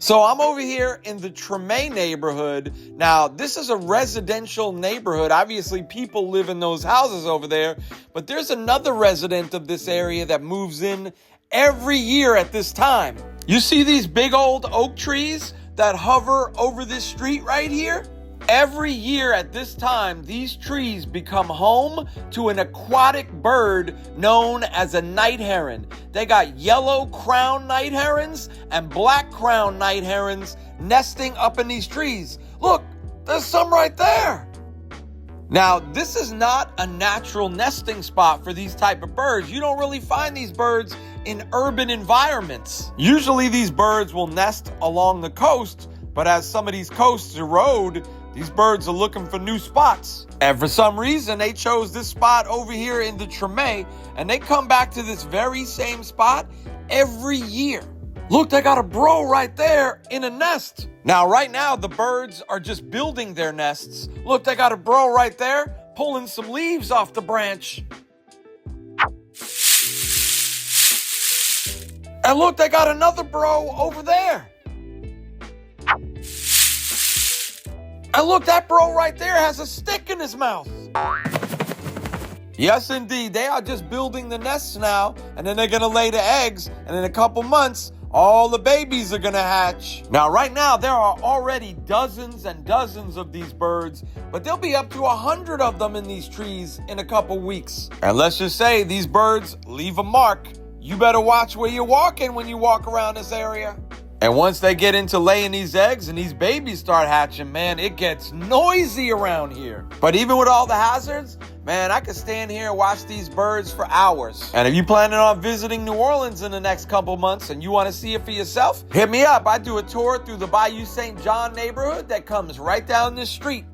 So I'm over here in the Treme neighborhood. Now, this is a residential neighborhood. Obviously, people live in those houses over there. But there's another resident of this area that moves in every year at this time. You see these big old oak trees that hover over this street right here? Every year at this time, these trees become home to an aquatic bird known as a night heron. They got yellow crowned night herons and black crowned night herons nesting up in these trees. Look, there's some right there. Now, this is not a natural nesting spot for these type of birds. You don't really find these birds in urban environments. Usually these birds will nest along the coast, but as some of these coasts erode, these birds are looking for new spots. And for some reason, they chose this spot over here in the Treme, and they come back to this very same spot every year. Look, they got a bro right there in a nest. Now, right now, the birds are just building their nests. Look, they got a bro right there pulling some leaves off the branch. And look, they got another bro over there. And look, that bro right there has a stick in his mouth. Yes, indeed. They are just building the nests now, and then they're going to lay the eggs, and in a couple months, all the babies are going to hatch. Now, right now, there are already dozens and dozens of these birds, but there'll be up to 100 of them in these trees in a couple weeks. And let's just say these birds leave a mark. You better watch where you're walking when you walk around this area. And once they get into laying these eggs and these babies start hatching, man, it gets noisy around here. But even with all the hazards, man, I could stand here and watch these birds for hours. And if you're planning on visiting New Orleans in the next couple months and you want to see it for yourself, hit me up. I do a tour through the Bayou St. John neighborhood that comes right down this street.